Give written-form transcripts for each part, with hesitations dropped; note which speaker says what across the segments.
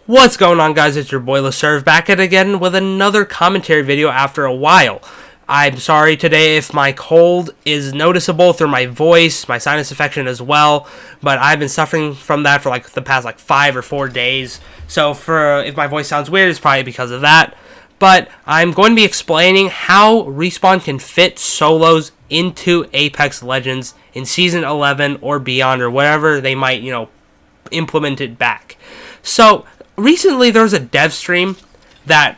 Speaker 1: What's going on, guys? It's your boy LeServe back at again with another commentary video after a while. I'm sorry today if my cold is noticeable through my voice, my sinus infection as well, but I've been suffering from that for the past 5 or 4 days. So if my voice sounds weird, it's probably because of that. But I'm going to be explaining how Respawn can fit solos into Apex Legends in Season 11 or beyond, or whatever they might, implement it back. So recently there was a dev stream that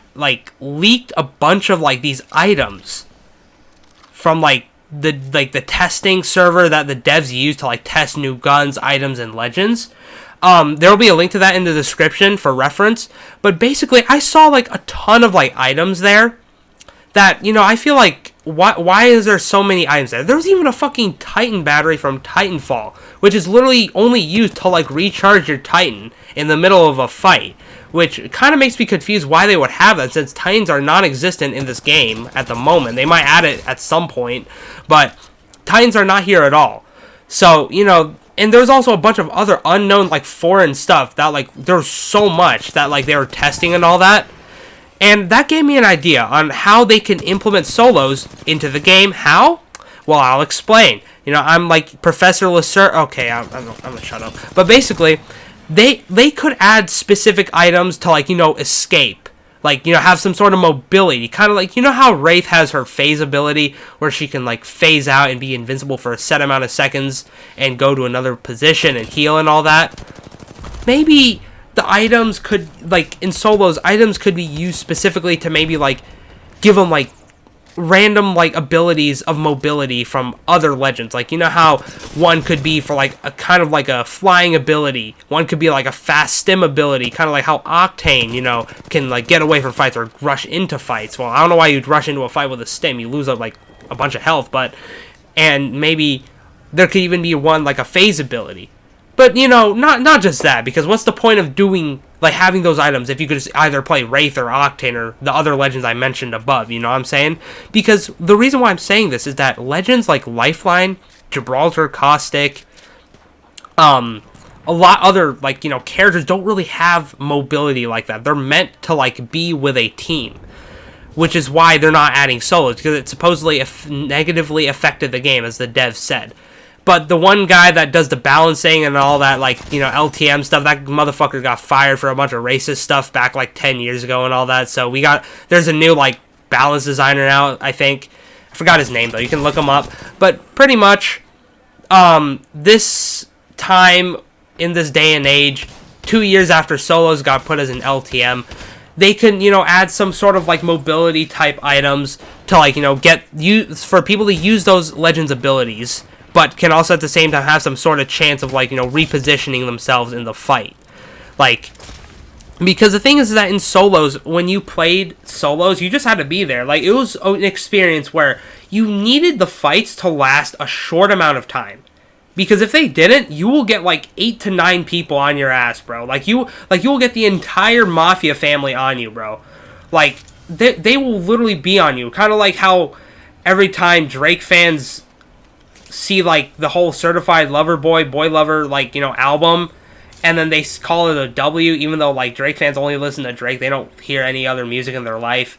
Speaker 1: leaked a bunch of these items from the testing server that the devs use to test new guns, items, and legends. There will be a link to that in the description for reference. But basically, I saw a ton of items there that I feel why is there so many items there? There was even a fucking Titan battery from Titanfall, which is literally only used to recharge your Titan in the middle of a fight, which kind of makes me confused why they would have that, since Titans are non-existent in this game at the moment. They might add it at some point, but Titans are not here at all. So, and there's also a bunch of other unknown, foreign stuff that, there's so much that, they were testing and all that. And that gave me an idea on how they can implement solos into the game. How? Well, I'll explain. I'm Professor LeServe. Okay, I'm gonna shut up. But basically, they could add specific items to, escape. Have some sort of mobility. Kind of how Wraith has her phase ability, where she can, phase out and be invincible for a set amount of seconds and go to another position and heal and all that. Maybe the items could, in solos, items could be used specifically to maybe, give them, random, abilities of mobility from other legends. How one could be for, a kind of a flying ability. One could be, a fast stim ability. Kind of how Octane, can, get away from fights or rush into fights. Well, I don't know why you'd rush into a fight with a stim. You lose, a bunch of health, but... And maybe there could even be one, a phase ability. But, not just that, because what's the point of doing, having those items if you could just either play Wraith or Octane or the other legends I mentioned above, you know what I'm saying? Because the reason why I'm saying this is that legends like Lifeline, Gibraltar, Caustic, a lot other, characters don't really have mobility like that. They're meant to, be with a team, which is why they're not adding solos, because it supposedly negatively affected the game, as the devs said. But the one guy that does the balancing and all that, LTM stuff, that motherfucker got fired for a bunch of racist stuff back, 10 years ago and all that. So there's a new, balance designer now, I think. I forgot his name, though. You can look him up. But pretty much, this time, in this day and age, 2 years after solos got put as an LTM, they can, add some sort of, mobility type items to, for people to use those legends' abilities, but can also at the same time have some sort of chance of, repositioning themselves in the fight. Because the thing is that in solos, when you played solos, you just had to be there. It was an experience where you needed the fights to last a short amount of time. Because if they didn't, you will get, 8 to 9 people on your ass, bro. You will get the entire Mafia family on you, bro. They will literally be on you. Kind of like how every time Drake fans see the whole Certified Lover Boy Lover album, and then they call it a W, even though Drake fans only listen to Drake. They don't hear any other music in their life.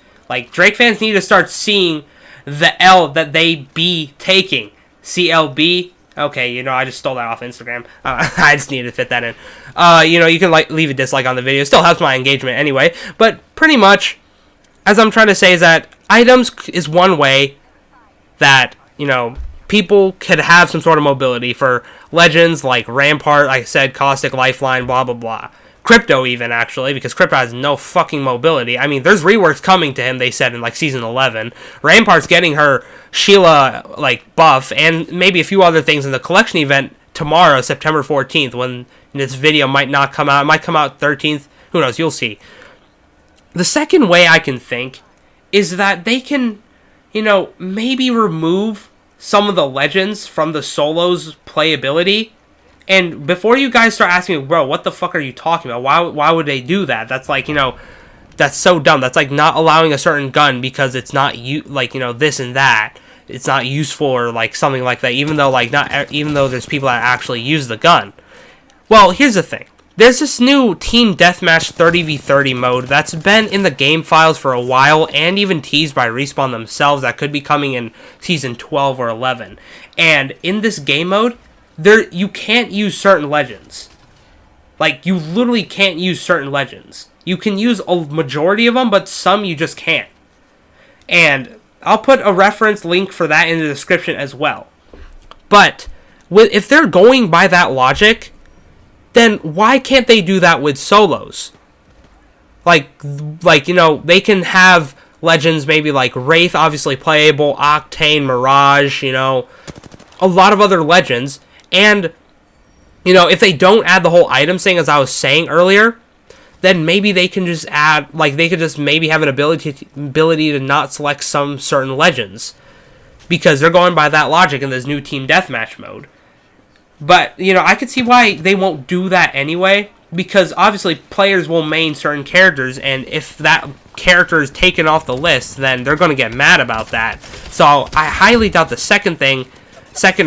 Speaker 1: Drake fans need to start seeing the L that they be taking. CLB. Okay, I just stole that off Instagram. I just needed to fit that in. You can leave a dislike on the video. It still helps my engagement anyway. But pretty much, as I'm trying to say, is that items is one way that people could have some sort of mobility for legends like Rampart, like I said, Caustic, Lifeline, blah, blah, blah. Crypto even, actually, because Crypto has no fucking mobility. I mean, there's reworks coming to him, they said, in, Season 11. Rampart's getting her Sheila, buff, and maybe a few other things in the collection event tomorrow, September 14th, when this video might not come out. It might come out 13th. Who knows? You'll see. The second way I can think is that they can, maybe remove some of the legends from the solos playability. And before you guys start asking me, bro, what the fuck are you talking about? Why would they do that? That's that's so dumb. That's not allowing a certain gun because it's not this and that. It's not useful or something like that. Even though even though there's people that actually use the gun. Well, here's the thing. there's this new Team Deathmatch 30v30 mode that's been in the game files for a while and even teased by Respawn themselves that could be coming in Season 12 or 11. And in this game mode, you can't use certain legends. Like, you literally can't use certain legends. You can use a majority of them, but some you just can't. And I'll put a reference link for that in the description as well. But if they're going by that logic, then why can't they do that with solos? Like they can have legends maybe like Wraith, obviously playable, Octane, Mirage, a lot of other legends. And, if they don't add the whole item thing, as I was saying earlier, then maybe they can just add, they could just maybe have an ability to not select some certain legends. Because they're going by that logic in this new Team Deathmatch mode. But, I could see why they won't do that anyway, because obviously players will main certain characters, and if that character is taken off the list, then they're going to get mad about that. So I highly doubt the second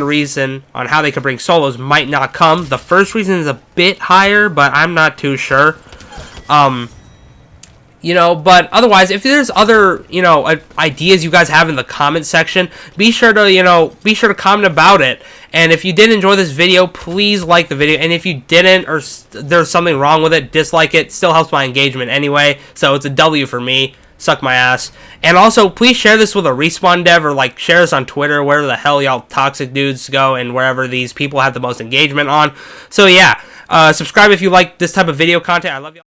Speaker 1: reason on how they could bring solos might not come. The first reason is a bit higher, but I'm not too sure. But otherwise, if there's other, ideas you guys have in the comment section, be sure to comment about it. And if you did enjoy this video, please like the video. And if you didn't, or there's something wrong with it, dislike it. Still helps my engagement anyway. So it's a W for me. Suck my ass. And also, please share this with a Respawn dev, or share this on Twitter, wherever the hell y'all toxic dudes go, and wherever these people have the most engagement on. So yeah, subscribe if you like this type of video content. I love y'all.